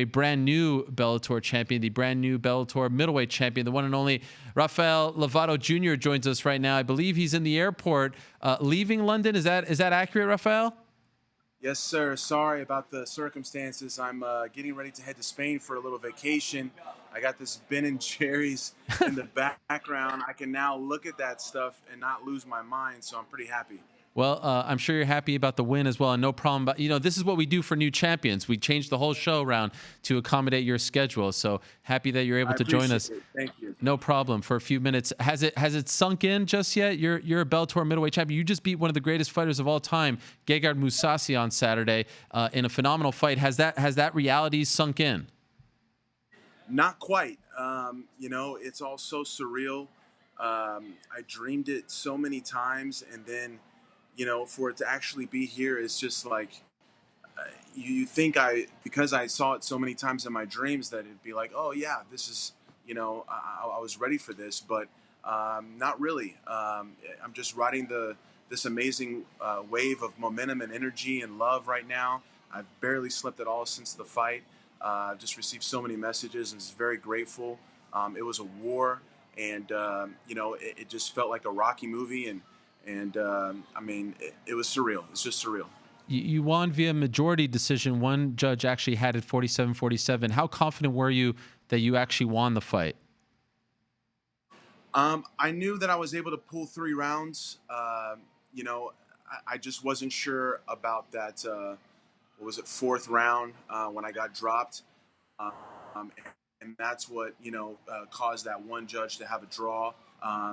a brand new Bellator champion, the brand new Bellator middleweight champion, the one and only Rafael Lovato Jr. joins us right now. I believe he's in the airport leaving London. Is that accurate, Rafael? Yes, sir. Sorry about the circumstances. I'm getting ready to head to Spain for a little vacation. I got this Ben & Jerry's in the background. I can now look at that stuff and not lose my mind, so I'm pretty happy. Well, I'm sure you're happy about the win as well, and no problem. But this is what we do for new champions. We change the whole show around to accommodate your schedule. So happy that you're able to join us. It. Thank you. No problem. For a few minutes, has it sunk in just yet? You're a Bellator middleweight champion. You just beat one of the greatest fighters of all time, Gegard Mousasi, on Saturday in a phenomenal fight. Has that reality sunk in? Not quite. It's all so surreal. I dreamed it so many times, and then for it to actually be here is just like, you think because I saw it so many times in my dreams that it'd be like, oh yeah, this is, I was ready for this, but not really. I'm just riding this amazing wave of momentum and energy and love right now. I've barely slept at all since the fight. I've just received so many messages and was very grateful. It was a war, and it just felt like a Rocky movie, and it was surreal. It's just surreal. You won via majority decision. One judge actually had it 47-47. How confident were you that you actually won the fight? I knew that I was able to pull 3 rounds. I just wasn't sure about that. What was it, 4th round when I got dropped, and that's what caused that one judge to have a draw.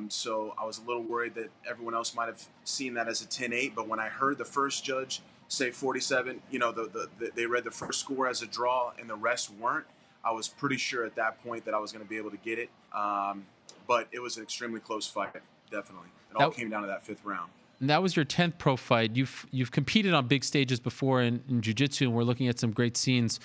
So I was a little worried that everyone else might have seen that as a 10-8. But when I heard the first judge say 47, they read the first score as a draw and the rest weren't, I was pretty sure at that point that I was going to be able to get it. But it was an extremely close fight, definitely. It all came down to that 5th round. And that was your 10th pro fight. You've competed on big stages before in jiu-jitsu, and we're looking at some great scenes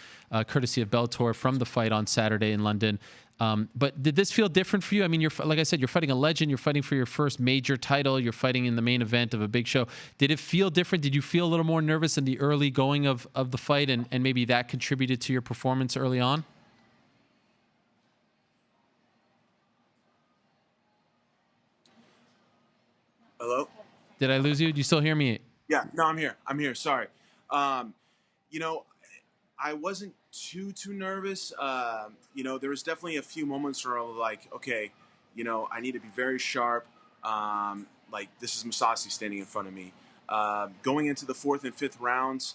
courtesy of Bellator from the fight on Saturday in London. But did this feel different for you? I mean, like I said, you're fighting a legend. You're fighting for your first major title. You're fighting in the main event of a big show. Did it feel different? Did you feel a little more nervous in the early going of the fight, and maybe that contributed to your performance early on? Hello? Did I lose you? Do you still hear me? Yeah, no, I'm here. Sorry. I wasn't too nervous. There was definitely a few moments where I was like, okay, I need to be very sharp. Like, this is Mousasi standing in front of me. Going into the 4th and 5th rounds,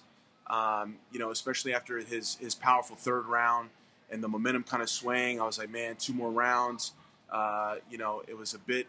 especially after his powerful 3rd round and the momentum kind of swaying, I was like, man, 2 more rounds. It was a bit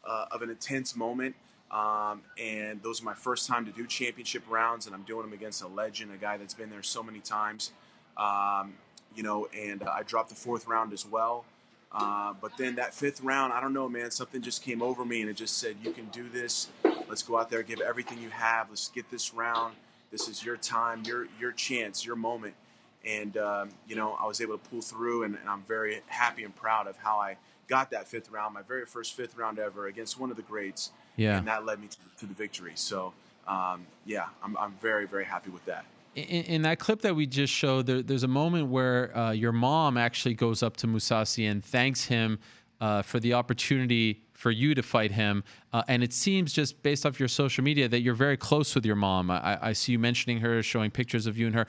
of an intense moment. And those are my first time to do championship rounds, and I'm doing them against a legend, a guy that's been there so many times. And I dropped the 4th round as well. But then that 5th round, I don't know, man, something just came over me and it just said, you can do this. Let's go out there, give everything you have. Let's get this round. This is your time, your chance, your moment. And, I was able to pull through, and I'm very happy and proud of how I got that 5th round, my very first 5th round ever against one of the greats. Yeah. And that led me to the victory. So, I'm very, very happy with that. In that clip that we just showed, there's a moment where your mom actually goes up to Mousasi and thanks him for the opportunity for you to fight him. And it seems, just based off your social media, that you're very close with your mom. I see you mentioning her, showing pictures of you and her.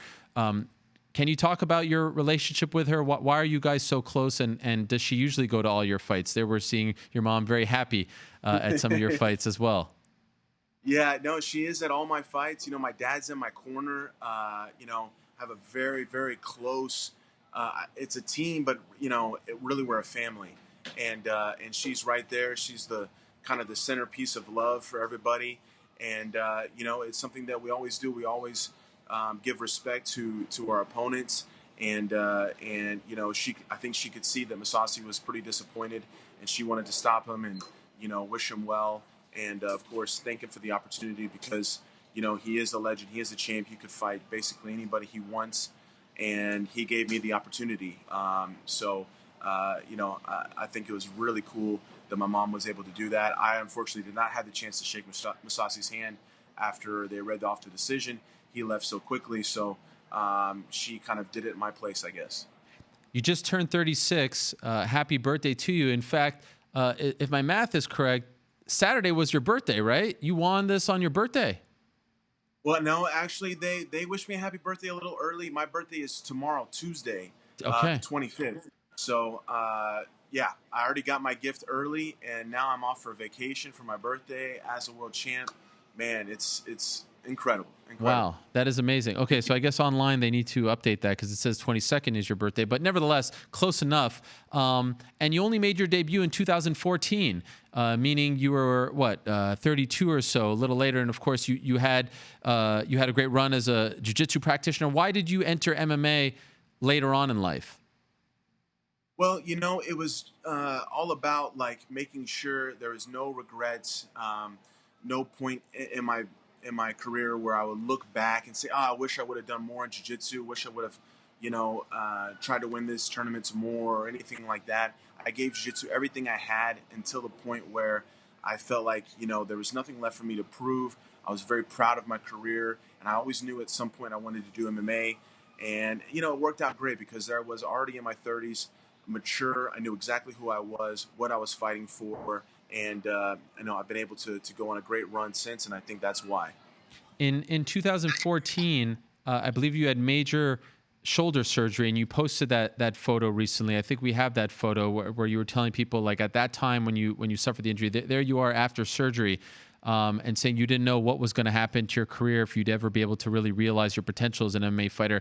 Can you talk about your relationship with her? Why are you guys so close? And does she usually go to all your fights? There we're seeing your mom very happy at some of your fights as well. Yeah, no, she is at all my fights. My dad's in my corner. Have a very, very close. It's a team, but really we're a family. And she's right there. She's the kind of the centerpiece of love for everybody. And it's something that we always do. We always give respect to our opponents. And I think she could see that Mousasi was pretty disappointed, and she wanted to stop him and wish him well. And, of course, thank him for the opportunity because, he is a legend. He is a champ. He could fight basically anybody he wants. And he gave me the opportunity. I think it was really cool that my mom was able to do that. I, unfortunately, did not have the chance to shake Mousasi's hand after they read off the decision. He left so quickly. So, she kind of did it in my place, I guess. You just turned 36. Happy birthday to you. In fact, if my math is correct, Saturday was your birthday, right? You won this on your birthday. Well, no, actually, they wished me a happy birthday a little early. My birthday is tomorrow, Tuesday, the Okay. 25th. So, yeah, I already got my gift early, and now I'm off for vacation for my birthday as a world champ. Man, it's incredible, incredible. Wow, that is amazing. Okay, so I guess online they need to update that because it says 22nd is your birthday, but nevertheless, close enough. And you only made your debut in 2014, meaning you were 32 or so, a little later. And of course, you had a great run as a jiu-jitsu practitioner. Why did you enter MMA later on in life? Well, it was all about like making sure there was no regrets, no point in my career where I would look back and say, "Oh, I wish I would have done more in jiu-jitsu. Wish I would have, tried to win this tournaments more or anything like that." I gave jiu-jitsu everything I had until the point where I felt like there was nothing left for me to prove. I was very proud of my career, and I always knew at some point I wanted to do MMA. And it worked out great because I was already in my 30s, mature. I knew exactly who I was, what I was fighting for, and I've been able to go on a great run since, and I think that's why. In 2014, I believe you had major shoulder surgery, and you posted that photo recently. I think we have that photo where you were telling people, like, at that time when you suffered the injury, there you are after surgery, and saying you didn't know what was going to happen to your career, if you'd ever be able to really realize your potential as an MMA fighter.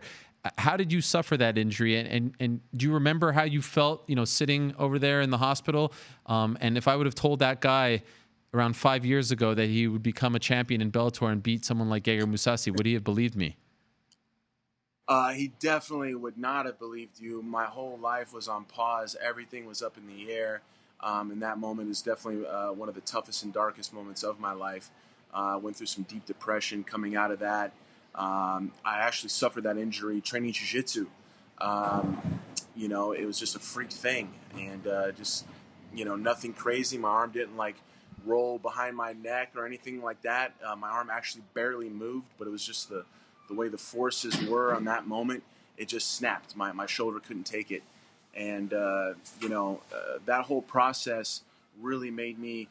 How did you suffer that injury, and do you remember how you felt, sitting over there in the hospital? And if I would have told that guy around 5 years ago that he would become a champion in Bellator and beat someone like Gegard Mousasi, would he have believed me? He definitely would not have believed you. My whole life was on pause. Everything was up in the air. And that moment is definitely one of the toughest and darkest moments of my life. I went through some deep depression coming out of that. I actually suffered that injury training jiu-jitsu. It was just a freak thing. And just, nothing crazy. My arm didn't roll behind my neck or anything like that. My arm actually barely moved, but it was just the way the forces were on that moment. It just snapped. My shoulder couldn't take it. And, that whole process really made me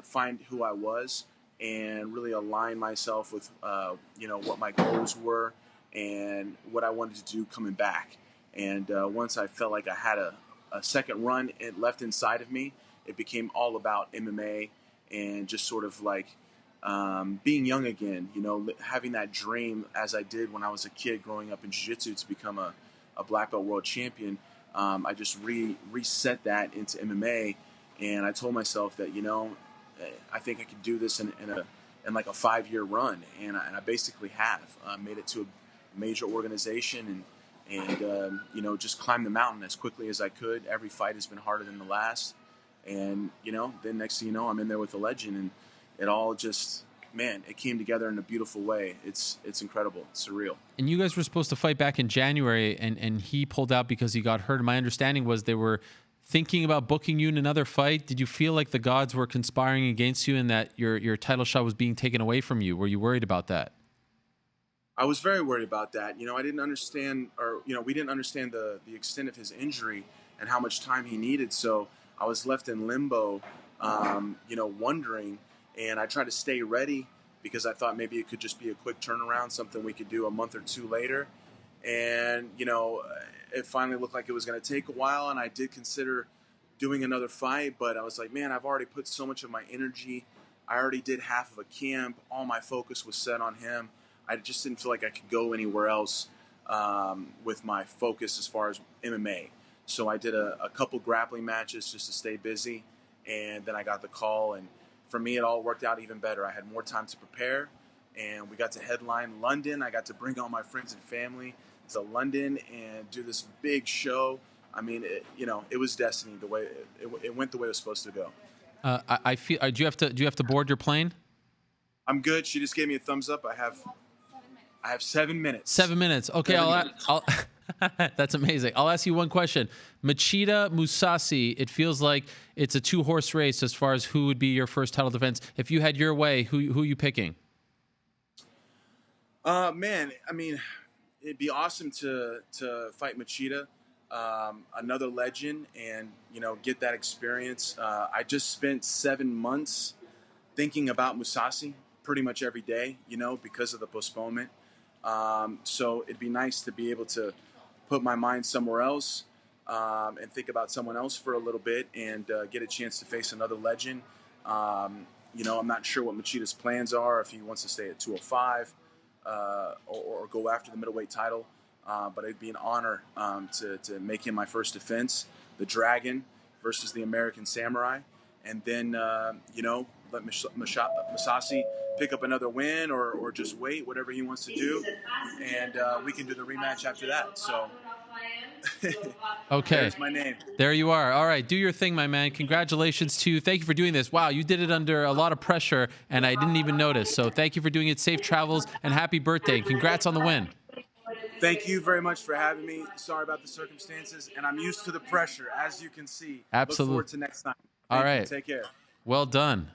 find who I was and really align myself with, what my goals were and what I wanted to do coming back. And once I felt like I had a second run left inside of me, it became all about MMA and just sort of being young again, having that dream as I did when I was a kid growing up in jiu-jitsu to become a black belt world champion. I just reset that into MMA, and I told myself that I think I could do this in a 5-year run, and I basically have made it to a major organization and just climbed the mountain as quickly as I could. Every fight has been harder than the last, and then next thing you know, I'm in there with a legend, and it all just, man, it came together in a beautiful way. It's incredible. It's surreal. And you guys were supposed to fight back in January, and he pulled out because he got hurt. My understanding was they were thinking about booking you in another fight. Did you feel like the gods were conspiring against you and that your title shot was being taken away from you? Were you worried about that? I was very worried about that. I didn't understand, or we didn't understand the extent of his injury and how much time he needed. So I was left in limbo, wondering. And I tried to stay ready because I thought maybe it could just be a quick turnaround, something we could do a month or two later. And, it finally looked like it was going to take a while. And I did consider doing another fight, but I was like, man, I've already put so much of my energy. I already did half of a camp. All my focus was set on him. I just didn't feel like I could go anywhere else with my focus as far as MMA. So I did a couple grappling matches just to stay busy. And then I got the call, and for me, it all worked out even better. I had more time to prepare, and we got to headline London. I got to bring all my friends and family to London and do this big show. I mean, it was destiny. The way it went, the way it was supposed to go. I feel. Do you have to board your plane? I'm good. She just gave me a thumbs up. I have 7 minutes. 7 minutes. Okay, I'll that's amazing. I'll ask you one question. Machida, Mousasi, it feels like it's a 2-horse race as far as who would be your first title defense. If you had your way, who are you picking? Man, I mean, it'd be awesome to fight Machida, another legend, and get that experience. I just spent 7 months thinking about Musasi pretty much every day, because of the postponement. So it'd be nice to be able to put my mind somewhere else, and think about someone else for a little bit, and get a chance to face another legend. I'm not sure what Machida's plans are, if he wants to stay at 205 or go after the middleweight title. But it'd be an honor to make him my first defense, the Dragon versus the American Samurai. And then, let Musasi pick up another win or just wait, whatever he wants to do. And we can do the rematch after that. So, Okay. There's my name. There you are. All right. Do your thing, my man. Congratulations to you. Thank you for doing this. Wow, you did it under a lot of pressure, and I didn't even notice. So thank you for doing it. Safe travels, and happy birthday. Congrats on the win. Thank you very much for having me. Sorry about the circumstances, and I'm used to the pressure, as you can see. Absolutely. Look forward to next time. All Thank right. you. Take care. Well done.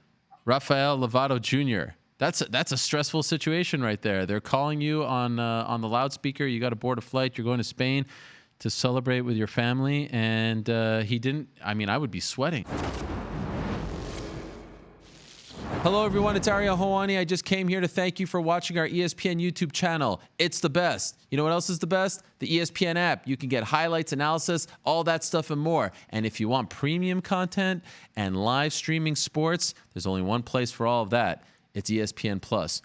Rafael Lovato Jr. That's a stressful situation right there. They're calling you on the loudspeaker. You got to board a flight. You're going to Spain to celebrate with your family, and he didn't. I mean, I would be sweating. Hello, everyone. It's Ariel Helwani. I just came here to thank you for watching our ESPN YouTube channel. It's the best. You know what else is the best? The ESPN app. You can get highlights, analysis, all that stuff and more. And if you want premium content and live streaming sports, there's only one place for all of that. It's ESPN Plus.